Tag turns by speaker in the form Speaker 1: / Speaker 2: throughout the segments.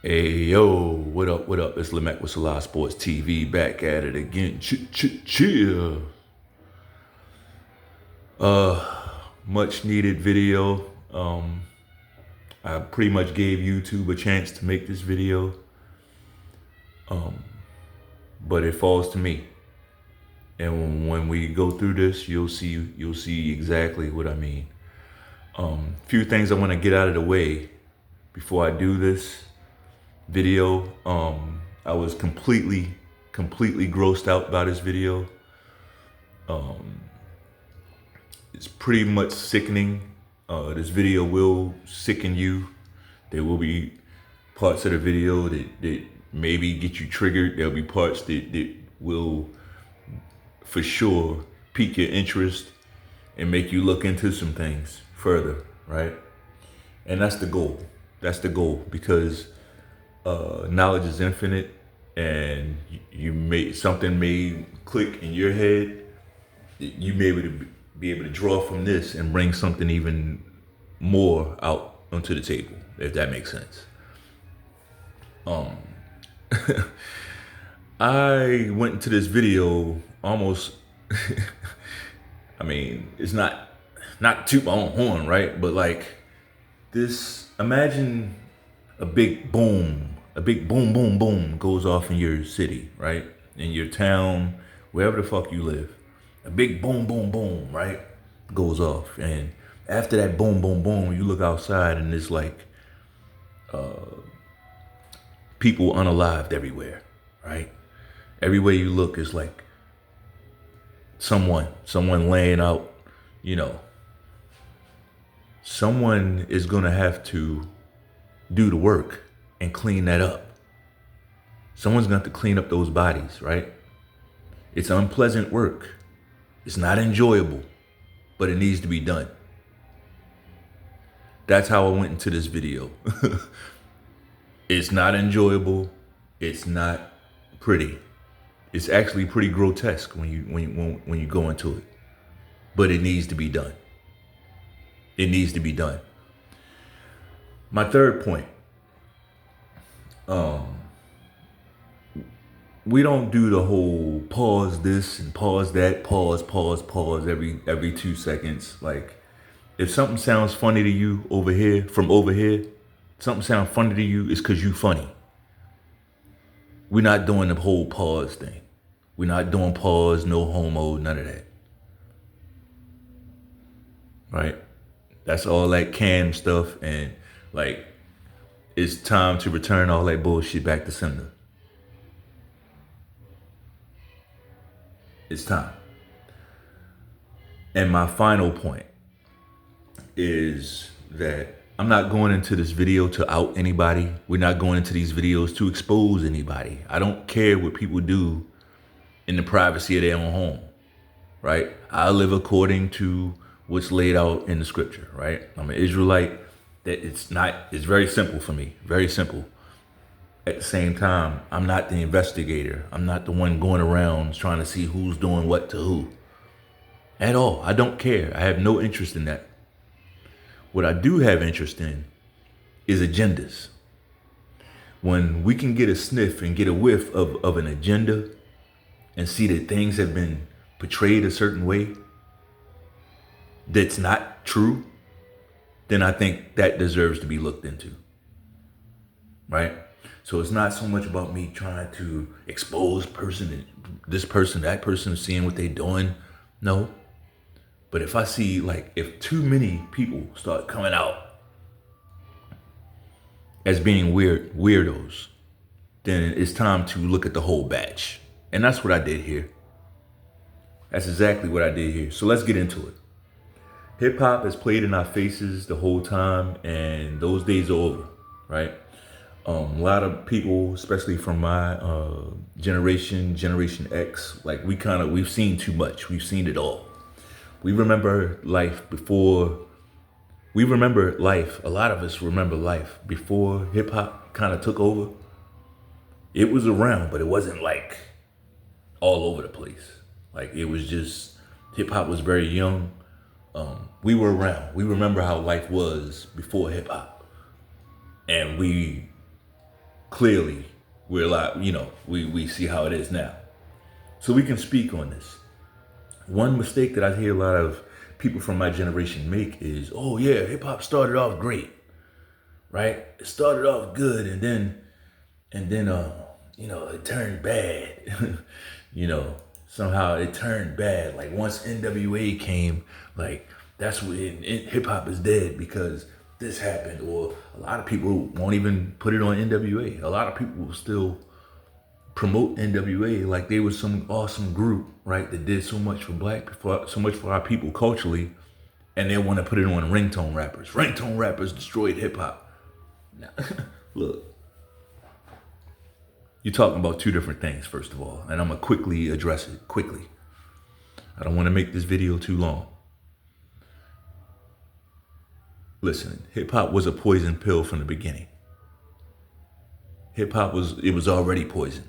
Speaker 1: Hey yo, what up? What up? It's Lamech with Salah Sports TV back at it again. Chill. Much needed video. I pretty much gave YouTube a chance to make this video, but it falls to me. And when we go through this, you'll see exactly what I mean. Few things I want to get out of the way before I do this video. I was completely grossed out by this video. It's pretty much sickening. This video will sicken you. There will be parts of the video that maybe get you triggered. There'll be parts that will for sure pique your interest and make you look into some things further, right? And that's the goal. That's the goal, because knowledge is infinite, and you may something may click in your head. You may be able to draw from this and bring something even more out onto the table, if that makes sense. I went into this video almost. I mean, it's not toot my own horn, right? But like this, imagine a big boom, boom, boom goes off in your city, right? In your town, wherever the fuck you live. A big boom, boom, boom, right? Goes off. And after that boom, boom, boom, you look outside and it's like people unalived everywhere, right? Everywhere you look is like someone laying out, you know. Someone is gonna have to do the work and clean that up. Someone's gonna have to clean up those bodies, right? It's unpleasant work. It's not enjoyable, but it needs to be done. That's how I went into this video. It's not enjoyable. It's not pretty. It's actually pretty grotesque when you go into it. But it needs to be done. It needs to be done. My third point. We don't do the whole pause this and pause that, pause every 2 seconds. Like, if something sounds funny to you over here, from over here, something sounds funny to you, it's because you funny. We're not doing the whole pause thing. We're not doing pause, no homo, none of that. Right? That's all that cam stuff, and like, it's time to return all that bullshit back to sender. It's time. And my final point is that I'm not going into this video to out anybody. We're not going into these videos to expose anybody. I don't care what people do in the privacy of their own home, right? I live according to what's laid out in the scripture, right? I'm an Israelite. It's very simple for me, very simple. At the same time, I'm not the investigator. I'm not the one going around trying to see who's doing what to who. At all. I don't care. I have no interest in that. What I do have interest in is agendas. When we can get a sniff and get a whiff of an agenda and see that things have been portrayed a certain way that's not true, then I think that deserves to be looked into. Right? So it's not so much about me trying to expose this person, that person, seeing what they're doing. No. But if I see, like, if too many people start coming out as being weirdos, then it's time to look at the whole batch. And that's what I did here. That's exactly what I did here. So let's get into it. Hip hop has played in our faces the whole time, and those days are over, right? A lot of people, especially from my Generation X, like we've seen too much. We've seen it all. We remember life before. A lot of us remember life before hip hop kind of took over. It was around, but it wasn't like all over the place. Like, it was just, hip hop was very young. We were around. We remember how life was before hip hop. And we clearly we're a lot, we see how it is now. So we can speak on this. One mistake that I hear a lot of people from my generation make is, oh yeah, hip hop started off great, right? It started off good, and then it turned bad. Somehow it turned bad. Like once NWA came, like that's when hip hop is dead because this happened. Or a lot of people won't even put it on NWA. A lot of people will still promote NWA like they were some awesome group, right? That did so much for so much for our people culturally, and they want to put it on ringtone rappers. Ringtone rappers destroyed hip hop. Now, look, you're talking about two different things, first of all, and I'm gonna quickly address it quickly. I don't want to make this video too long. Listen, hip hop was a poison pill from the beginning. Hip hop was already poison,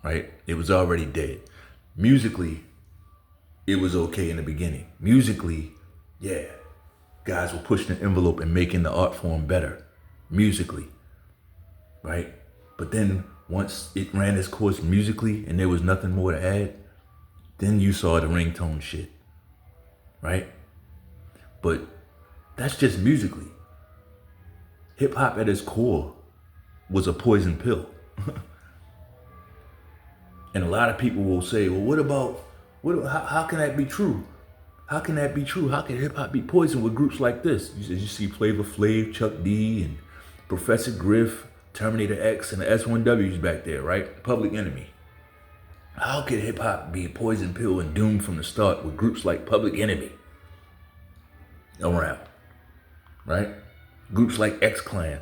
Speaker 1: right? It was already dead. Musically, it was okay in the beginning. Musically, yeah, guys were pushing the envelope and making the art form better, musically, right? But then once it ran its course musically and there was nothing more to add, then you saw the ringtone shit, right? But that's just musically. Hip hop at its core was a poison pill. And a lot of people will say, well, how can that be true? How can that be true? How can hip hop be poison with groups like this? You see Flavor Flav, Chuck D, and Professor Griff, Terminator X, and the S1Ws back there, right? Public Enemy. How could hip hop be a poison pill and doomed from the start with groups like Public Enemy around, right? Groups like X-Clan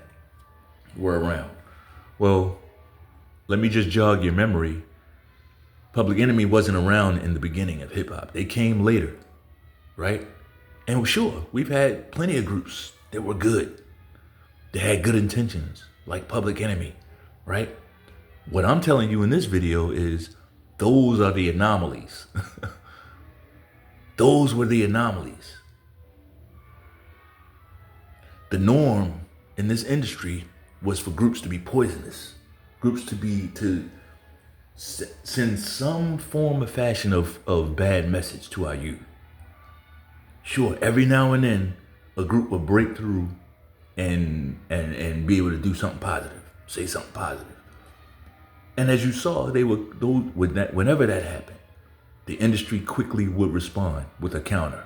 Speaker 1: were around. Well, let me just jog your memory. Public Enemy wasn't around in the beginning of hip hop. They came later, right? And sure, we've had plenty of groups that were good. They had good intentions, like Public Enemy, right? What I'm telling you in this video is those are the anomalies. Those were the anomalies. The norm in this industry was for groups to be poisonous, groups to send some form of fashion of bad message to our youth. Sure, every now and then a group will break through and be able to do something positive, say something positive. And as you saw, whenever that happened, the industry quickly would respond with a counter.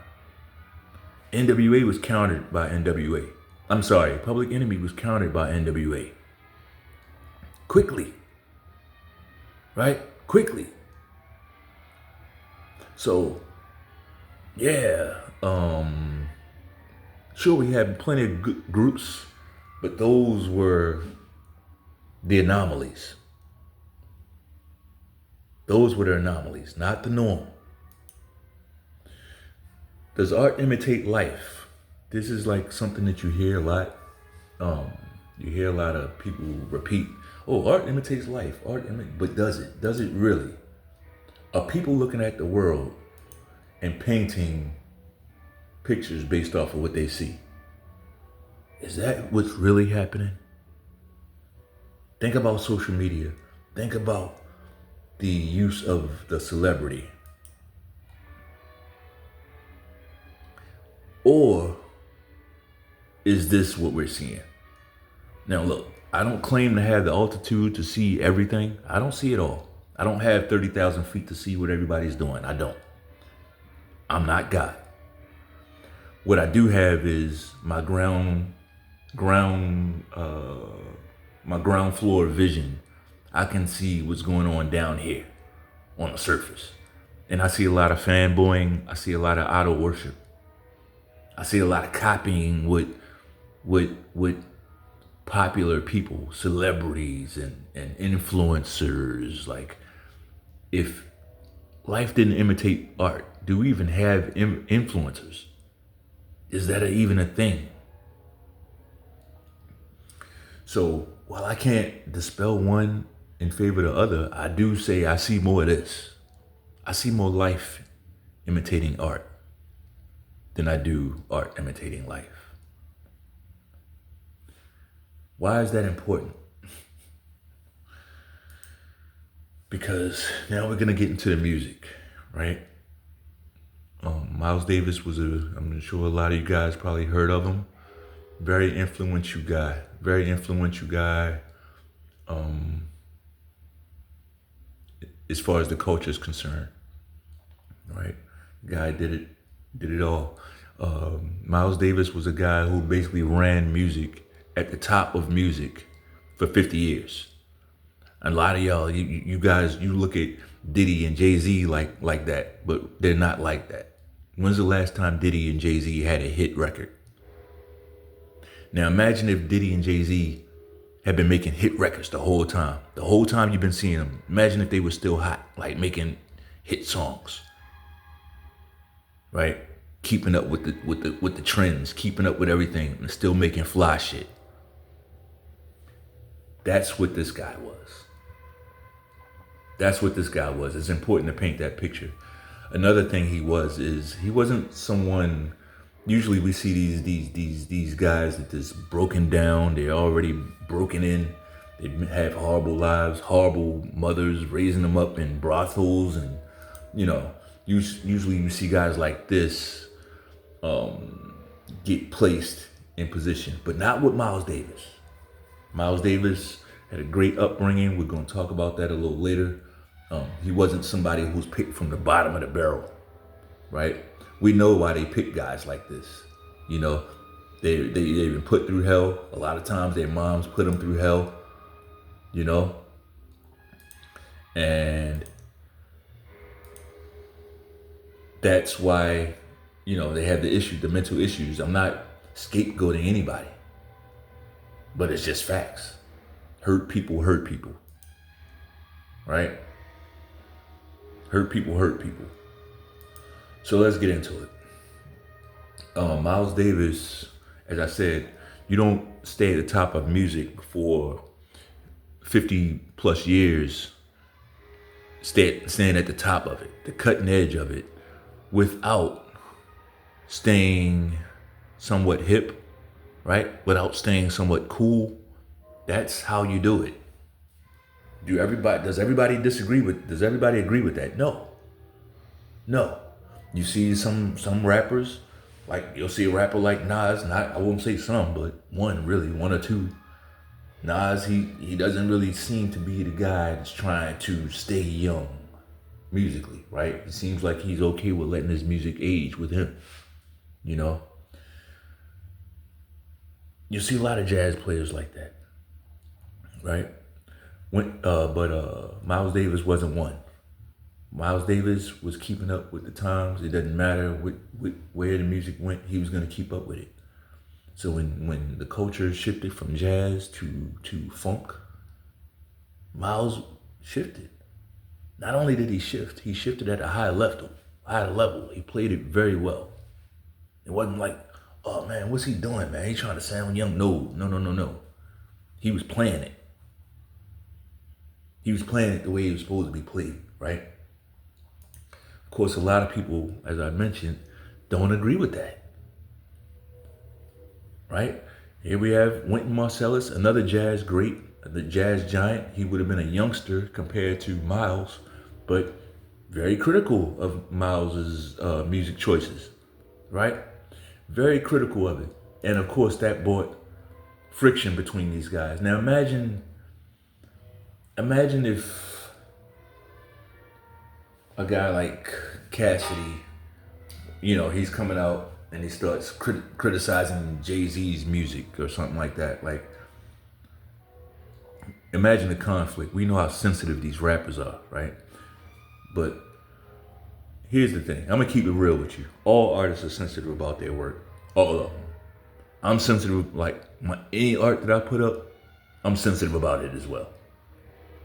Speaker 1: NWA was countered by NWA. I'm sorry, Public Enemy was countered by NWA. Quickly. Right? Quickly. So, yeah, sure, we had plenty of good groups, but those were the anomalies. Those were the anomalies, not the norm. Does art imitate life? This is like something that you hear a lot. You hear a lot of people repeat, oh, art imitates life. But does it? Does it really? Are people looking at the world and painting pictures based off of what they see? Is that what's really happening? Think about social media. Think about the use of the celebrity. Or is this what we're seeing? Now look, I don't claim to have the altitude to see everything. I don't see it all. I don't have 30,000 feet to see what everybody's doing. I don't. I'm not God. What I do have is my ground floor vision. I can see what's going on down here on the surface. And I see a lot of fanboying. I see a lot of idol worship. I see a lot of copying what popular people, celebrities and influencers. Like, if life didn't imitate art, do we even have influencers? Is that even a thing? So while I can't dispel one in favor of the other, I do say I see more of this. I see more life imitating art than I do art imitating life. Why is that important? because now we're gonna get into the music, right? Miles Davis was I'm sure a lot of you guys probably heard of him. Very influential guy. Very influential guy. As far as the culture is concerned, right? Guy did it all. Miles Davis was a guy who basically ran music at the top of music for 50 years. And a lot of y'all, you guys, you look at Diddy and Jay-Z like that, but they're not like that. When's the last time Diddy and Jay-Z had a hit record? Now imagine if Diddy and Jay-Z had been making hit records the whole time. The whole time you've been seeing them. Imagine if they were still hot, like making hit songs. Right? Keeping up with the trends, keeping up with everything, and still making fly shit. That's what this guy was. That's what this guy was. It's important to paint that picture. Another thing he wasn't someone. Usually we see these guys that just broken down. They're already broken in. They have horrible lives, horrible mothers raising them up in brothels, and usually you see guys like this get placed in position, but not with Miles Davis. Miles Davis had a great upbringing. We're going to talk about that a little later. He wasn't somebody who's picked from the bottom of the barrel, right? We know why they pick guys like this. They've been put through hell. A lot of times their moms put them through hell, and that's why, they have the mental issues. I'm not scapegoating anybody, but it's just facts. Hurt people, right? Hurt people. So let's get into it. Miles Davis, as I said, you don't stay at the top of music for 50 plus years, staying at the top of it, the cutting edge of it, without staying somewhat hip, right? Without staying somewhat cool. That's how you do it. Does everybody agree with that? No. You see some rappers, like you'll see a rapper like Nas, I won't say some, but one or two. Nas, he doesn't really seem to be the guy that's trying to stay young musically, right? It seems like he's okay with letting his music age with him, You see a lot of jazz players like that, right? But Miles Davis wasn't one. Miles Davis was keeping up with the times. It doesn't matter where the music went, he was going to keep up with it. So when the culture shifted from jazz to funk, Miles shifted. Not only did he shifted at a high level. He played it very well. It wasn't like, oh man, what's he doing, man? He's trying to sound young. No. He was playing it. He was playing it the way it was supposed to be played, right? Of course, a lot of people, as I mentioned, don't agree with that, right? Here we have Wynton Marsalis, another jazz great, the jazz giant. He would have been a youngster compared to Miles, but very critical of Miles's music choices, right? Very critical of it. And of course, that brought friction between these guys. Now imagine if a guy like Cassidy, he's coming out and he starts criticizing Jay-Z's music or something like that. Like, imagine the conflict. We know how sensitive these rappers are, right? But here's the thing. I'm going to keep it real with you. All artists are sensitive about their work. All of them. I'm sensitive, like any art that I put up, I'm sensitive about it as well.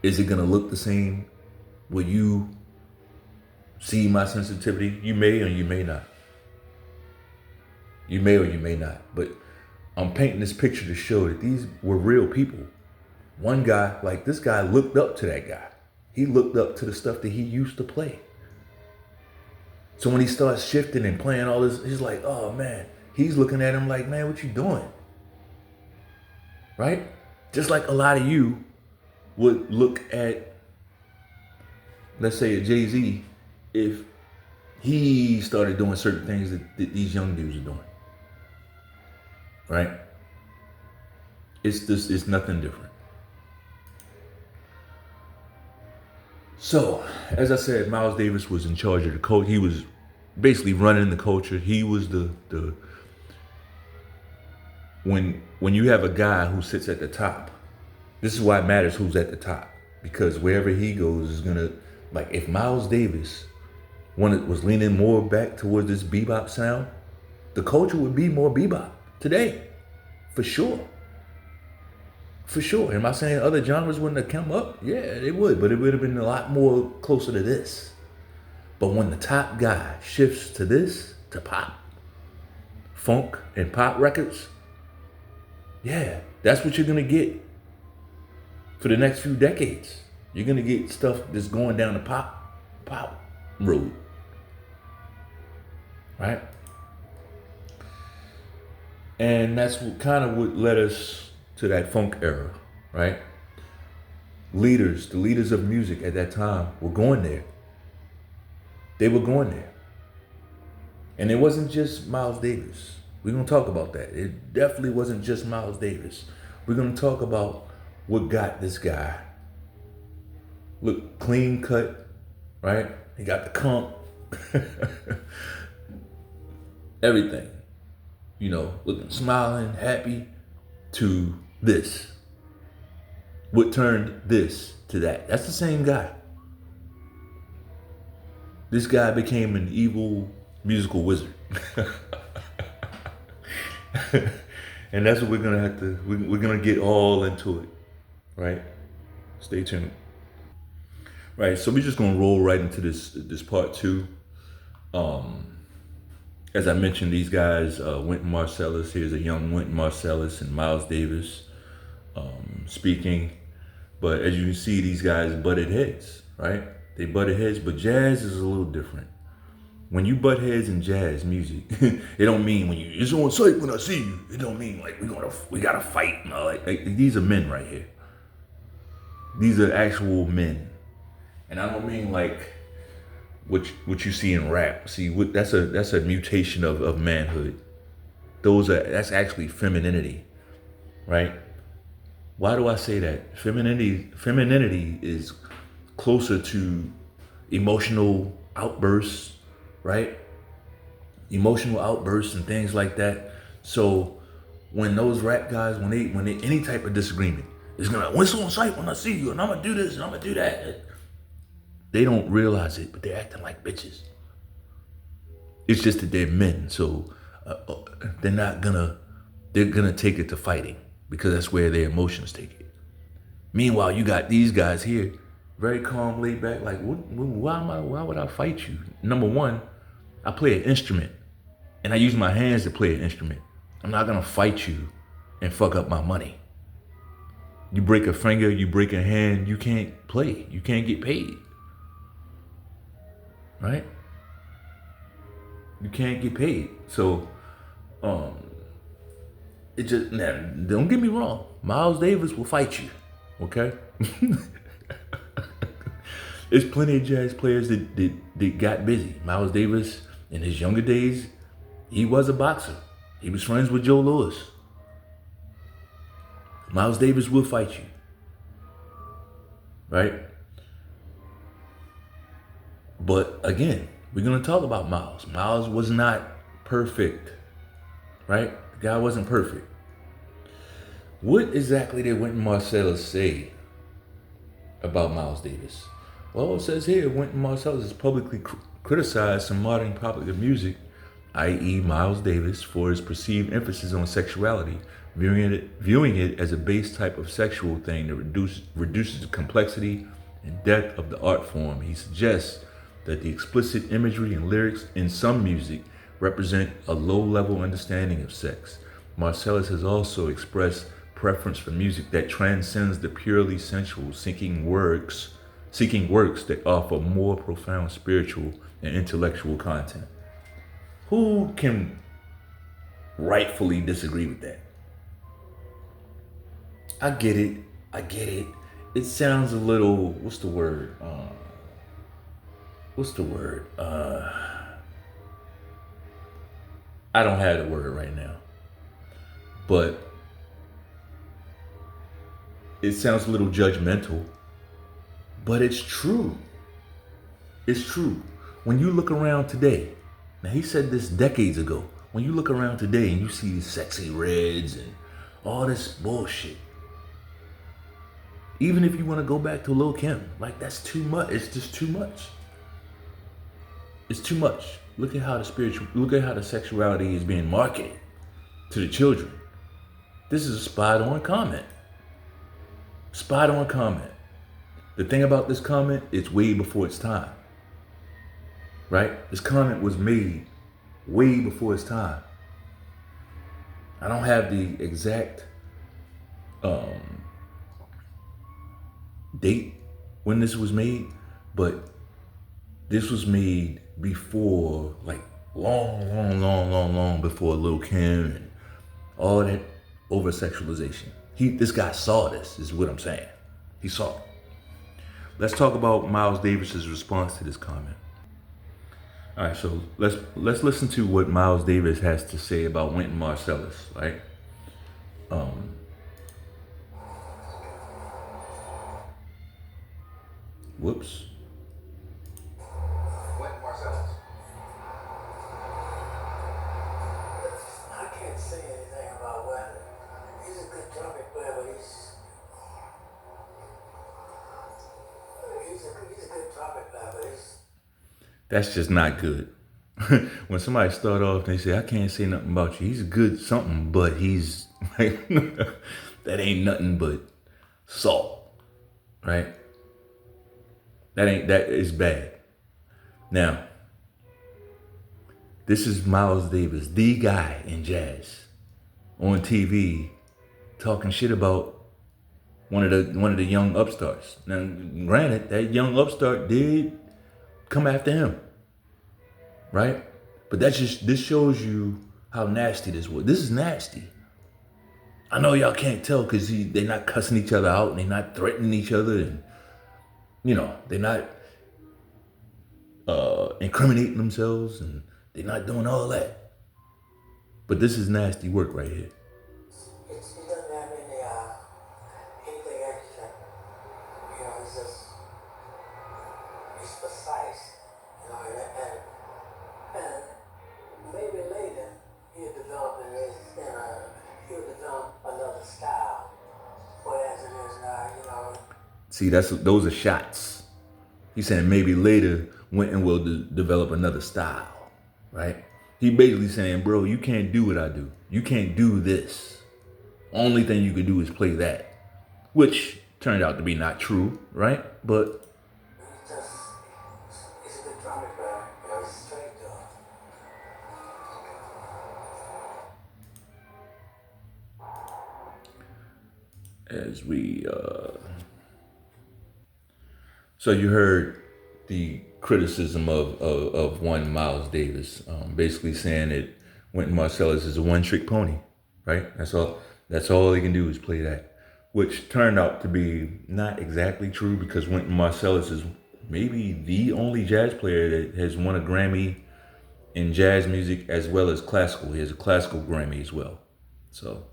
Speaker 1: Is it going to look the same? Will you see my sensitivity? You may or you may not. But I'm painting this picture to show that these were real people. One guy, like this guy, looked up to that guy. He looked up to the stuff that he used to play. So when he starts shifting and playing all this, he's like, oh man. He's looking at him like, man, what you doing? Right? Just like a lot of you would look at let's say a Jay-Z, if he started doing certain things that these young dudes are doing, right? It's nothing different. So, as I said, Miles Davis was in charge of the coach. He was basically running the culture. He was the when you have a guy who sits at the top, this is why it matters who's at the top. Because wherever he goes is gonna, like, if Miles Davis was leaning more back towards this bebop sound, the culture would be more bebop today. For sure. For sure. Am I saying other genres wouldn't have come up? Yeah, it would, but it would have been a lot more closer to this. But when the top guy shifts to this, to pop, funk, and pop records, yeah, that's what you're gonna get for the next few decades. You're gonna get stuff that's going down the pop road, right? And that's what led us to that funk era, right? The leaders of music at that time were going there. They were going there. And it wasn't just Miles Davis. We're going to talk about that. It definitely wasn't just Miles Davis. We're going to talk about what got this guy. Look, clean cut, right? He got the comp. Everything. You know, looking, smiling, happy, to this. What turned this to that? That's the same guy. This guy became an evil musical wizard. And that's what we're gonna have to, we're gonna get all into it, right? Stay tuned. Right, so we're just gonna roll right into this part two. As I mentioned, these guys, Wynton Marsalis, here's a young Wynton Marsalis and Miles Davis speaking. But as you can see, these guys butted heads, right? They butted heads, but jazz is a little different. When you butt heads in jazz music, it don't mean when it's on sight when I see you. It don't mean like we gotta fight. No, like these are men right here. These are actual men, and I don't mean like what you see in rap. See, that's a mutation of manhood. That's actually femininity, right? Why do I say that? Femininity is closer to emotional outbursts, right? Emotional outbursts and things like that. So when those rap guys, when they any type of disagreement, it's gonna whistle on sight when I see you, and I'm gonna do this and I'm gonna do that. They don't realize it, but they're acting like bitches. It's just that they're men, so they're gonna take it to fighting because that's where their emotions take it. Meanwhile, you got these guys here, very calm, laid back, like, why would I fight you? Number one, I play an instrument, and I use my hands to play an instrument. I'm not gonna fight you and fuck up my money. You break a finger, you break a hand, you can't play, you can't get paid. Right? You can't get paid. So, it just, now, don't get me wrong. Miles Davis will fight you, okay? There's plenty of jazz players that got busy. Miles Davis, in his younger days, he was a boxer. He was friends with Joe Louis. Miles Davis will fight you, right? But again, we're going to talk about Miles. Miles was not perfect, right? The guy wasn't perfect. What exactly did Wynton Marsalis say about Miles Davis? Well, it says here, Wynton Marsalis has publicly criticized some modern popular music, i.e. Miles Davis, for his perceived emphasis on sexuality, viewing it as a base type of sexual thing that reduces the complexity and depth of the art form. He suggests that the explicit imagery and lyrics in some music represent a low-level understanding of sex. Marsalis has also expressed preference for music that transcends the purely sensual, seeking works that offer more profound spiritual and intellectual content. Who can rightfully disagree with that? I get it. It sounds a little, what's the word? what's the word? I don't have the word right now, but it sounds a little judgmental, but it's true. It's true. When you look around today, now he said this decades ago, when you look around today and you see these sexy reds and all this bullshit, even if you want to go back to Lil Kim, like that's too much. It's just too much. It's too much. Look at how the sexuality is being marketed to the children. This is a spot on comment. Spot on comment. The thing about this comment, it's way before its time. Right? This comment was made way before its time. I don't have the exact date when this was made, but this was made before, like long before Lil Kim and all that over sexualization. This guy saw this, is what I'm saying. He saw it. Let's talk about Miles Davis's response to this comment. All right, so let's listen to what Miles Davis has to say about Wynton Marsalis, right? Whoops.
Speaker 2: Wynton Marsalis. I can't say anything about Wynton. He's a good trumpet player, but he's a good trumpet player, but
Speaker 1: that's just not good. When somebody start off, they say, I can't say nothing about you. He's good something, but he's like, that ain't nothing but salt, right? That is bad. Now, this is Miles Davis, the guy in jazz, on TV, talking shit about one of the young upstarts. Now, granted, that young upstart did come after him, right? But this shows you how nasty this was. This is nasty. I know y'all can't tell because they're not cussing each other out and they're not threatening each other, and they're not incriminating themselves, and they're not doing all that. But this is nasty work right here.
Speaker 2: It doesn't have anything extra. It's precise. And maybe later he'll develop another style. But as it is now,
Speaker 1: See, those are shots. He's saying maybe later Wynton will develop another style, right? He basically saying, bro, you can't do what I do. You can't do this. Only thing you can do is play that, which turned out to be not true, right? But
Speaker 2: he's a good drummer, but he's straight though.
Speaker 1: as we, so you heard the criticism of one Miles Davis, basically saying that Wynton Marsalis is a one-trick pony, right? That's all he can do is play that, which turned out to be not exactly true, because Wynton Marsalis is maybe the only jazz player that has won a Grammy in jazz music as well as classical. He has a classical Grammy as well. So,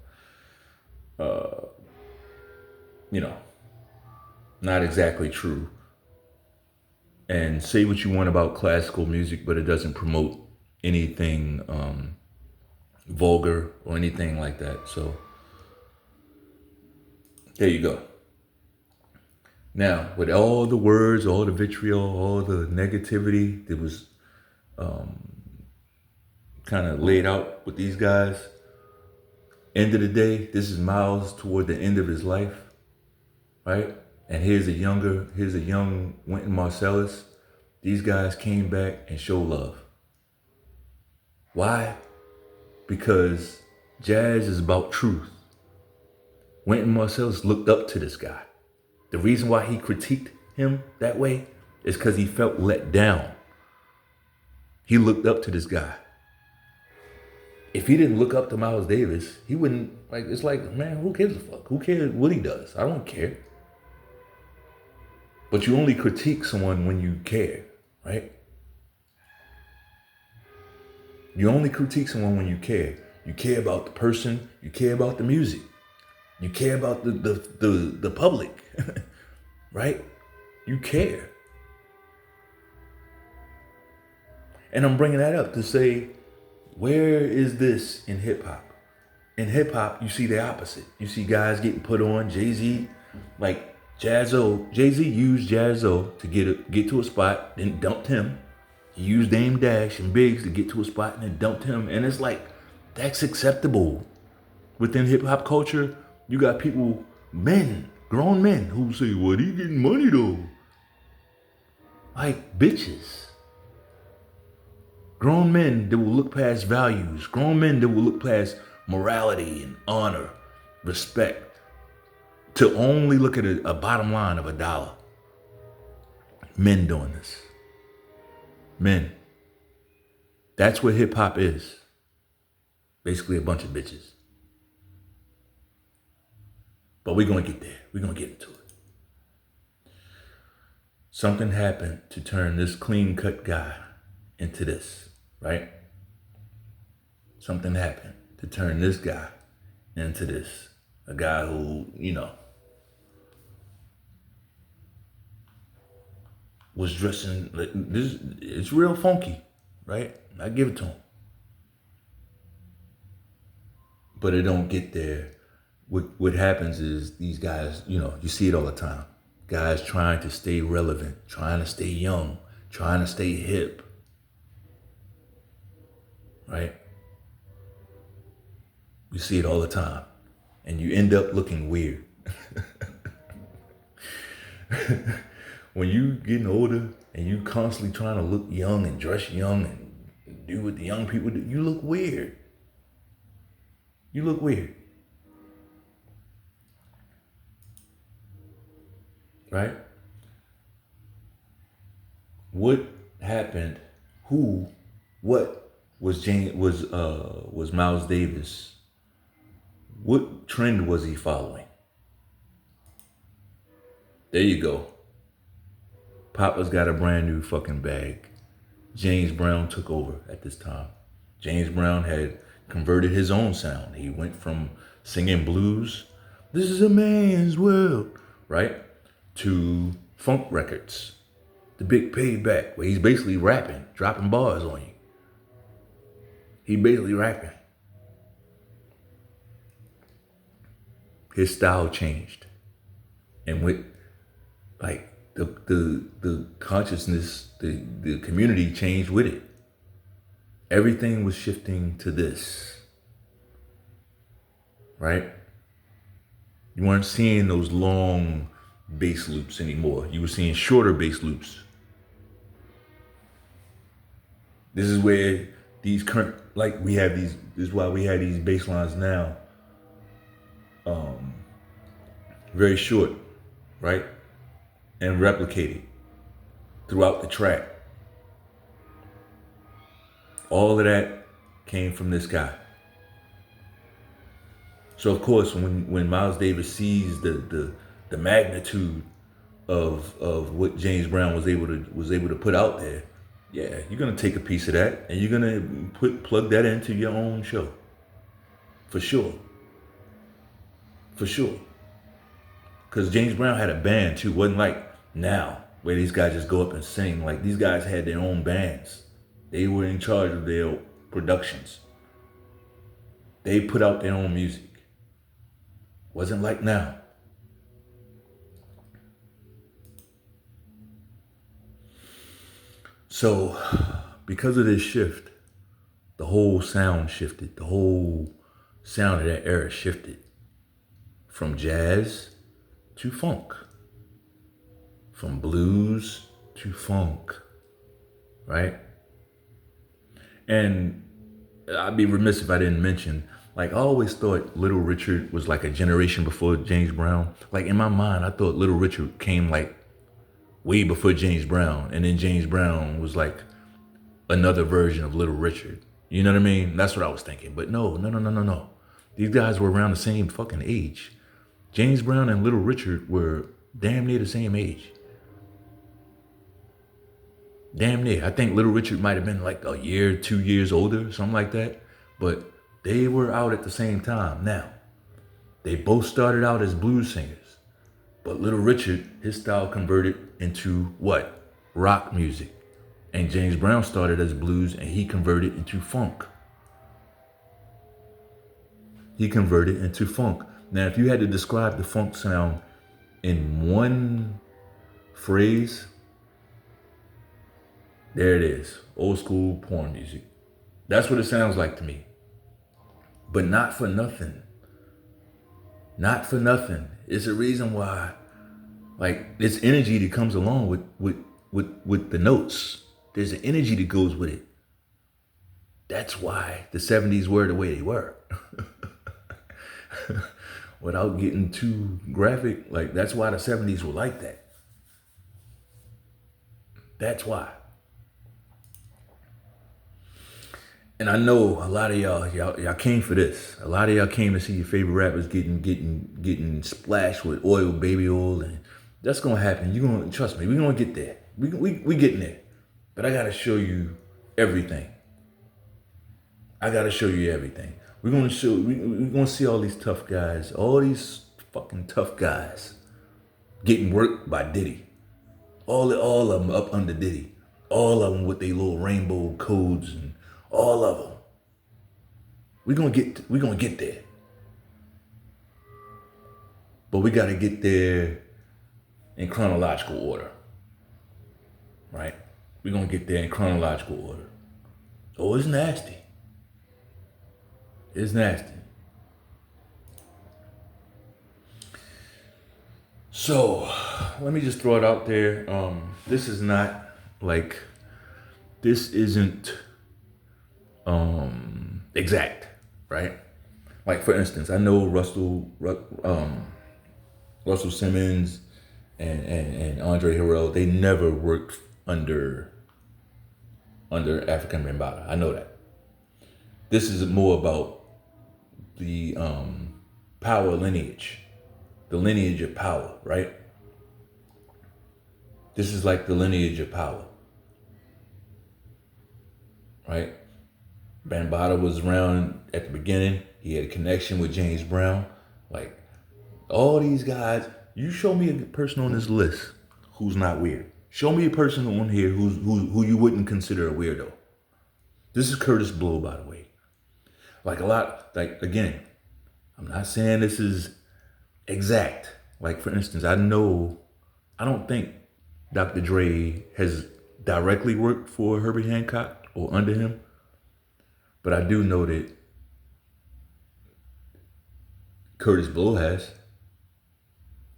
Speaker 1: not exactly true. And say what you want about classical music, but it doesn't promote anything vulgar or anything like that. So there you go. Now, with all the words, all the vitriol, all the negativity that was kind of laid out with these guys, end of the day, this is Miles toward the end of his life, right? And here's a young Wynton Marsalis. These guys came back and showed love. Why? Because jazz is about truth. Wynton Marsalis looked up to this guy. The reason why he critiqued him that way is because he felt let down. He looked up to this guy. If he didn't look up to Miles Davis, he wouldn't, it's like, man, who gives a fuck? Who cares what he does? I don't care. But you only critique someone when you care, right? You only critique someone when you care. You care about the person. You care about the music. You care about the public, right? You care. And I'm bringing that up to say, where is this in hip hop? In hip hop, you see the opposite. You see guys getting put on. Jay-Z, like Jazzo. Jay-Z used Jazzo to get to a spot, then dumped him. He used Dame Dash and Biggs to get to a spot and then dumped him. And it's like, that's acceptable. Within hip hop culture, you got people, men, grown men, who say, well, he getting money though. Like bitches. Grown men that will look past values. Grown men that will look past morality and honor, respect, to only look at a bottom line of $1. Men doing this. Men. That's what hip hop is. Basically a bunch of bitches. But we're going to get there. We're going to get into it. Something happened to turn this clean-cut guy into this, right? Something happened to turn this guy into this. A guy who, was dressing like this. It's real funky, right? I give it to him. But it don't get there. What happens is these guys, you see it all the time. Guys trying to stay relevant, trying to stay young, trying to stay hip. Right? You see it all the time. And you end up looking weird. When you getting older and you constantly trying to look young and dress young and do what the young people do, you look weird. You look weird. Right? What happened? What was Miles Davis? What trend was he following? There you go. Papa's got a brand new fucking bag. James Brown took over at this time. James Brown had converted his own sound. He went from singing blues, this is a man's world, right? To funk records. The Big Payback, where he's basically rapping, dropping bars on you. He basically rapping. His style changed. And with like the consciousness, the community changed with it. Everything was shifting to this. Right? You weren't seeing those long bass loops anymore. You were seeing shorter bass loops. This is where these current, like we have these, this is why we have these bass lines now. Very short, right? And replicated throughout the track. All of that came from this guy. So of course, when Miles Davis sees the magnitude of what James Brown was able to put out there, yeah, you're gonna take a piece of that and you're gonna plug that into your own show. For sure. For sure. Because James Brown had a band too. It wasn't like now where these guys just go up and sing. Like these guys had their own bands. They were in charge of their productions. They put out their own music. Wasn't like now. So, because of this shift, the whole sound shifted. The whole sound of that era shifted. From jazz to funk. From blues to funk. Right? And I'd be remiss if I didn't mention, like I always thought Little Richard was like a generation before James Brown. Like in my mind, I thought Little Richard came like way before James Brown. And then James Brown was like another version of Little Richard. You know what I mean? That's what I was thinking. But no. These guys were around the same fucking age. James Brown and Little Richard were damn near the same age. Damn near. I think Little Richard might have been like a year, 2 years older, something like that. But they were out at the same time. Now, they both started out as blues singers. But Little Richard, his style converted into what? Rock music. And James Brown started as blues and he converted into funk. He converted into funk. Now, if you had to describe the funk sound in one phrase, there it is. Old school porn music. That's what it sounds like to me. But not for nothing. Not for nothing. It's a reason why, like, this energy that comes along with the notes. There's an energy that goes with it. That's why the 70s were the way they were. Without getting too graphic, like, that's why the 70s were like that. That's why. And I know a lot of y'all came for this. A lot of y'all came to see your favorite rappers getting splashed with oil, baby oil, and that's gonna happen. You're gonna trust me. We're gonna get there. We getting there. But I gotta show you everything. I gotta show you everything. We're gonna see all these tough guys, all these fucking tough guys getting worked by Diddy. All of them up under Diddy. All of them with their little rainbow codes and all of them. We're gonna get there. But we gotta get there in chronological order. Right? We're gonna get there in chronological order. Oh, it's nasty. It's nasty. So, let me just throw it out there. This isn't exact, right? Like, for instance, I know Russell Simmons and Andre Harrell, they never worked under African Bambaataa. I know that. This is more about the power lineage, the lineage of power, right? This is like the lineage of power, right? Bambaataa was around at the beginning. He had a connection with James Brown. Like, all these guys, you show me a person on this list who's not weird. Show me a person on here who you wouldn't consider a weirdo. This is Curtis Blow, by the way. Again, I'm not saying this is exact. Like, for instance, I don't think Dr. Dre has directly worked for Herbie Hancock or under him, but I do know that Curtis Blow has.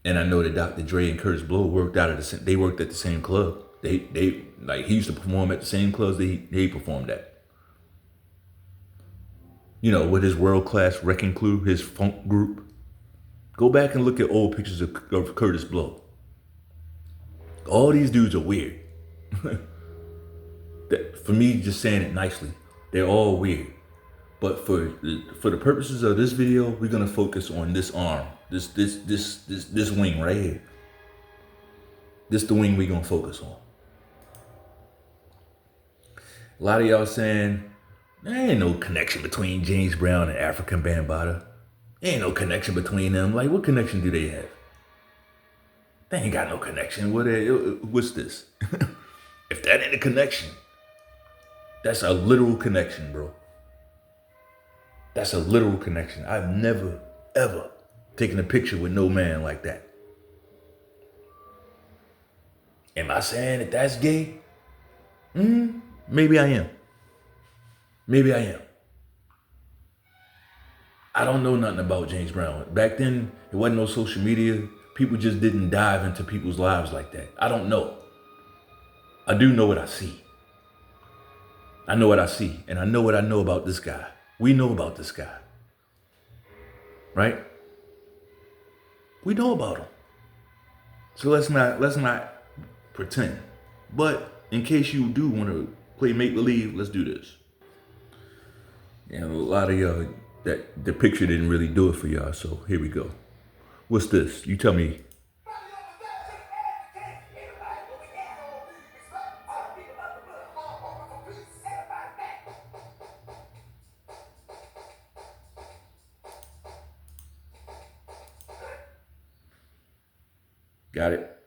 Speaker 1: And I know that Dr. Dre and Curtis Blow worked at the same club. They like, he used to perform at the same clubs that he performed at. You know, with his world-class Wrecking Crew, his funk group. Go back and look at old pictures of Curtis Blow. All these dudes are weird. For me, just saying it nicely, they're all weird. But for the purposes of this video, we're gonna focus on this arm, this wing right here. This the wing we're gonna focus on. A lot of y'all saying, there ain't no connection between James Brown and African Bambaataa. There ain't no connection between them. Like, what connection do they have? They ain't got no connection. What's this? If that ain't a connection, that's a literal connection, bro. That's a literal connection. I've never, ever taken a picture with no man like that. Am I saying that that's gay? Maybe I am. Maybe I am. I don't know nothing about James Brown. Back then, it wasn't no social media. People just didn't dive into people's lives like that. I don't know. I do know what I see. I know what I see. And I know what I know about this guy. We know about this guy. Right? We know about him. So let's not pretend. But in case you do want to play make-believe, let's do this. Yeah, a lot of y'all, that the picture didn't really do it for y'all, so here we go. What's this? You tell me. Got it?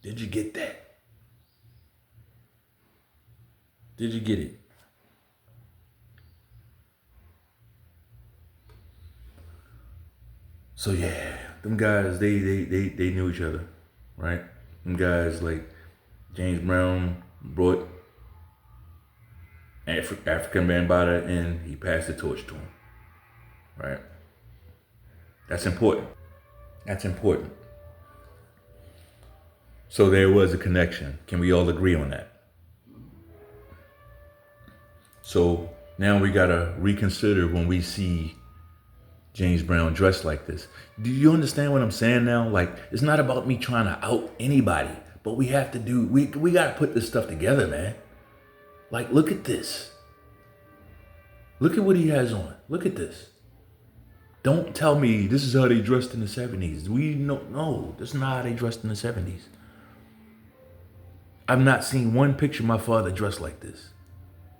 Speaker 1: Did you get that? Did you get it? So yeah, them guys, they knew each other, right? Them guys like James Brown brought African Bambaataa in, he passed the torch to him, right? That's important. That's important. So there was a connection. Can we all agree on that? So now we gotta reconsider when we see James Brown dressed like this. Do you understand what I'm saying now? Like, it's not about me trying to out anybody, but we have to do, we gotta put this stuff together, man. Like, look at this. Look at what he has on. Look at this. Don't tell me this is how they dressed in the 70s. We know, no, that's not how they dressed in the 70s. I've not seen one picture of my father dressed like this.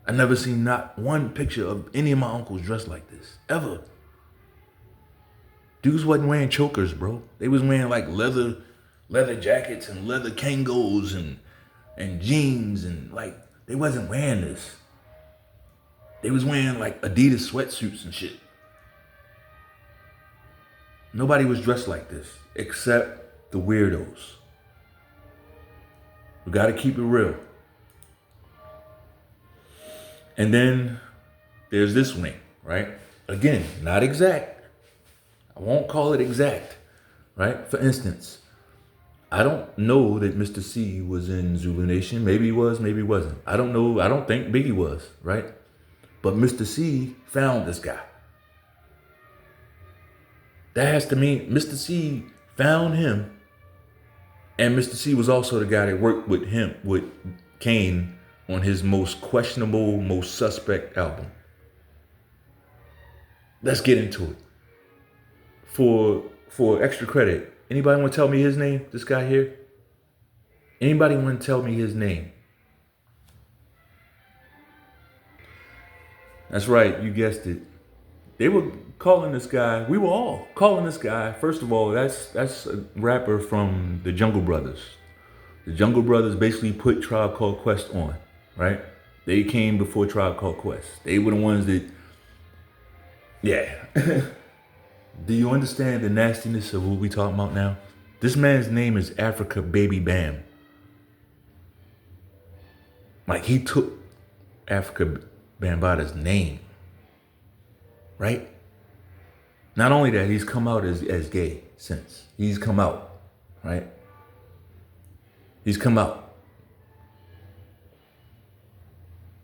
Speaker 1: I never seen not one picture of any of my uncles dressed like this, ever. Dudes wasn't wearing chokers, bro. They was wearing like leather jackets and leather Kangos and jeans, and like, they wasn't wearing this. They was wearing like Adidas sweatsuits and shit. Nobody was dressed like this except the weirdos. We gotta keep it real. And then there's this wing, right? Again, not exact. I won't call it exact, right? For instance, I don't know that Mr. C was in Zulu Nation. Maybe he was, maybe he wasn't. I don't know. I don't think Biggie was, right? But Mr. C found this guy. That has to mean Mr. C found him. And Mr. C was also the guy that worked with him, with Kane, on his most questionable, most suspect album. Let's get into it. For extra credit, anybody want to tell me his name? This guy here? Anybody want to tell me his name? That's right, you guessed it. They were calling this guy, we were all calling this guy, first of all, that's a rapper from the Jungle Brothers. The Jungle Brothers basically put Tribe Called Quest on, right? They came before Tribe Called Quest. They were the ones that, yeah. Do you understand the nastiness of what we talking about now? This man's name is Africa Baby Bam. Like, he took Africa Bambaataa's name, right? Not only that, he's come out as gay since. He's come out, right? He's come out.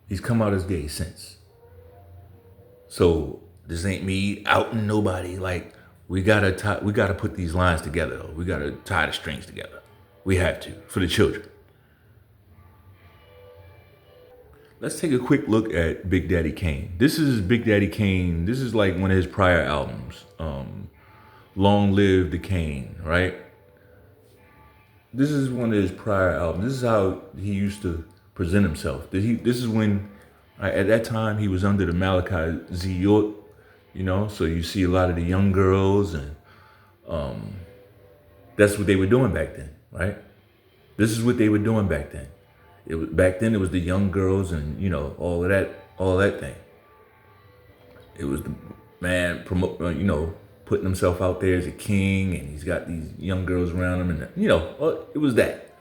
Speaker 1: He's come out as gay since. So this ain't me outing nobody. Like, we gotta put these lines together, though. We gotta tie the strings together. We have to, for the children. Let's take a quick look at Big Daddy Kane. This is Big Daddy Kane. This is like one of his prior albums. Long Live the Kane, right? This is one of his prior albums. This is how he used to present himself. This is when, at that time, he was under the Malachi Z York, you know? So you see a lot of the young girls, and that's what they were doing back then, right? This is what they were doing back then. Back then it was the young girls and, you know, all that thing. It was the man putting himself out there as a king, and he's got these young girls around him, and it was that.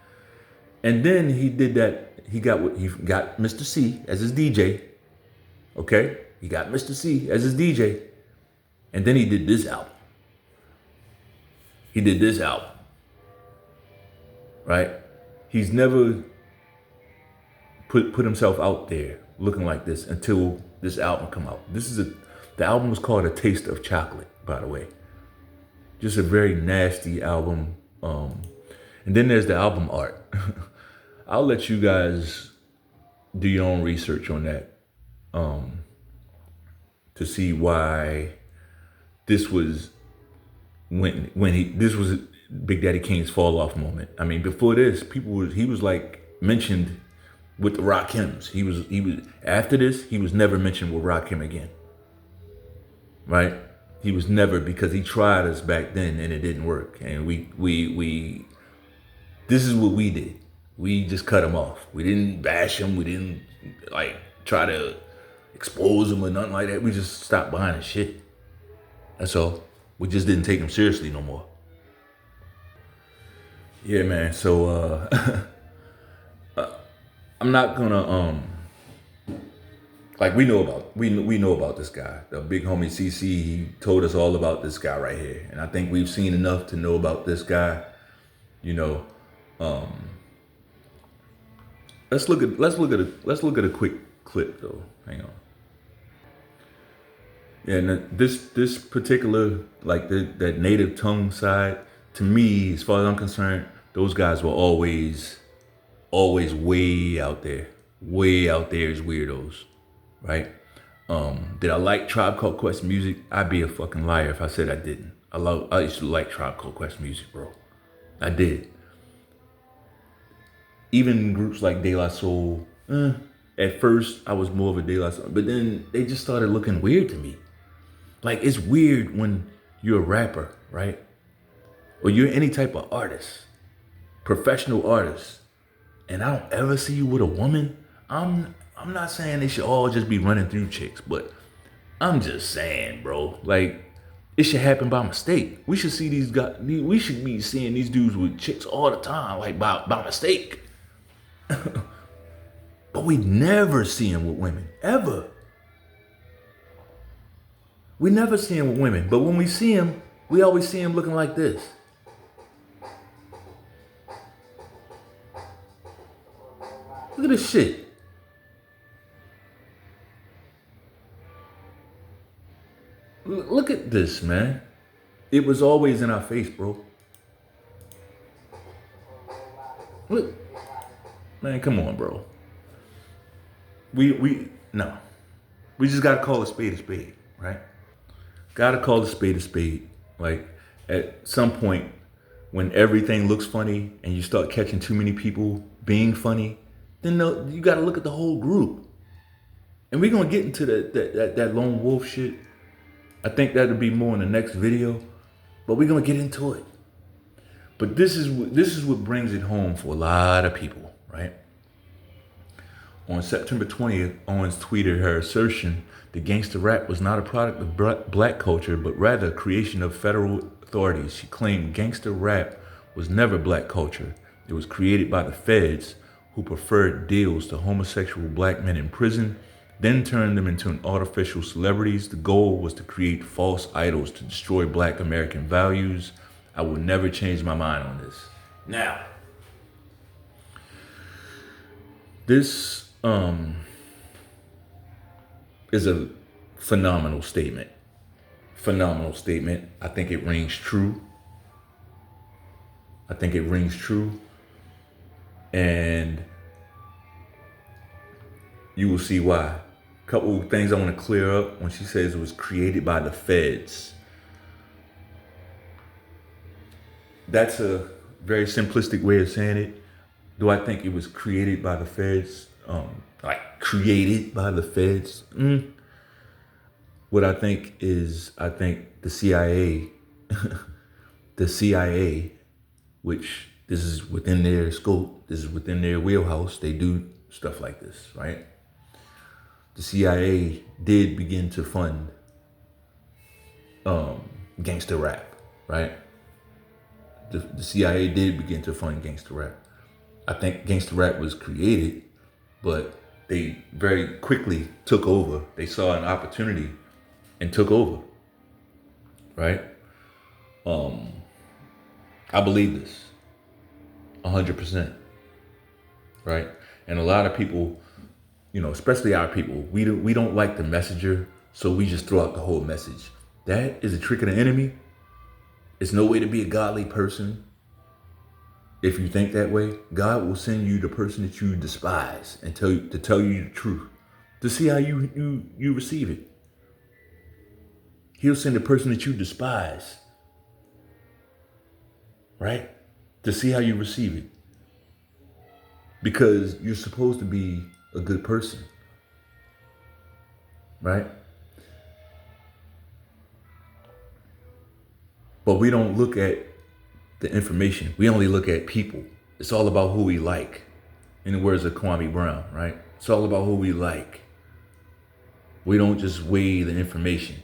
Speaker 1: And then he did that. He got Mr. C as his DJ. Okay, he got Mr. C as his DJ, and then he did this album. Right? He's never put himself out there looking like this until this album come out. The album was called A Taste of Chocolate, by the way. Just a very nasty album. And then there's the album art. I'll let you guys do your own research on that to see why this was this was Big Daddy Kane's fall off moment. I mean, before this, he was like mentioned with the Rakims. He was after this, he was never mentioned with Rakim again. Right? He was never, because he tried us back then and it didn't work. And we this is what we did. We just cut him off. We didn't bash him. We didn't like try to expose him or nothing like that. We just stopped buying his shit. That's all. We just didn't take him seriously no more. Yeah, man. So I'm not gonna like we know about this guy. The big homie CC, he told us all about this guy right here. And I think we've seen enough to know about this guy. You know, let's look at a quick clip though. Hang on. Yeah, and this particular like that native tongue side, to me, as far as I'm concerned, those guys were always way out there as weirdos, right? Did I like Tribe Called Quest music? I'd be a fucking liar if I said I didn't. I used to like Tribe Called Quest music, bro. I did. Even groups like De La Soul, at first I was more of a De La Soul, but then they just started looking weird to me. Like, it's weird when you're a rapper, right? Or you're any type of artist, professional artist, and I don't ever see you with a woman. I'm not saying they should all just be running through chicks, but I'm just saying, bro, like, it should happen by mistake. We should see these guys, we should be seeing these dudes with chicks all the time, like by mistake. But we never see them with women, ever. We never see him with women, but when we see him, we always see him looking like this. Look at this shit. Look at this, man. It was always in our face, bro. Look. Man, come on, bro. No. We just gotta call a spade, right? Gotta call a spade. Like, at some point, when everything looks funny and you start catching too many people being funny, then you gotta look at the whole group. And we're gonna get into that lone wolf shit. I think that'll be more in the next video, but we're gonna get into it. But this is what brings it home for a lot of people, right? On September 20th, Owens tweeted her assertion that gangster rap was not a product of black culture, but rather a creation of federal authorities. She claimed gangster rap was never black culture. It was created by the feds, who preferred deals to homosexual black men in prison, then turned them into artificial celebrities. The goal was to create false idols to destroy black American values. I will never change my mind on this. Now, this is a phenomenal statement. I think it rings true. And you will see why. A couple of things I want to clear up when she says it was created by the feds. That's a very simplistic way of saying it. Do I think it was created by the feds? Created by the feds? What I think is, the CIA, which this is within their scope, this is within their wheelhouse, they do stuff like this, right? The CIA did begin to fund gangster rap, right? The CIA did begin to fund gangster rap. I think gangster rap was created, but they very quickly took over. They saw an opportunity and took over, right? I believe this 100%, right? And a lot of people, especially our people, we don't like the messenger, so we just throw out the whole message. That is a trick of the enemy. It's no way to be a godly person. If you think that way, God will send you the person that you despise and tell you the truth, to see how you receive it. He'll send the person that you despise, right, to see how you receive it. Because you're supposed to be a good person, right? But we don't look at the information. We only look at people. It's all about who we like. In the words of Kwame Brown, right? It's all about who we like. We don't just weigh the information.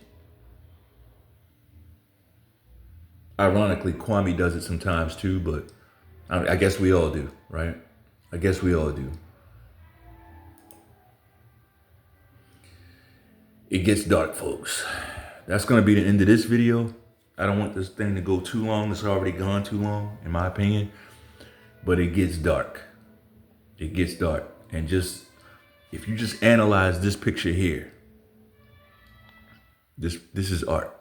Speaker 1: Ironically, Kwame does it sometimes too, but I guess we all do, right? I guess we all do. It gets dark, folks. That's going to be the end of this video. I don't want this thing to go too long. It's already gone too long, in my opinion. But it gets dark. It gets dark. And just, if you just analyze this picture here, this is art.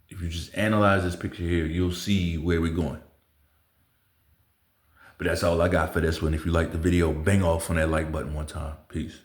Speaker 1: If you just analyze this picture here, you'll see where we're going. But that's all I got for this one. If you like the video, bang off on that like button one time. Peace.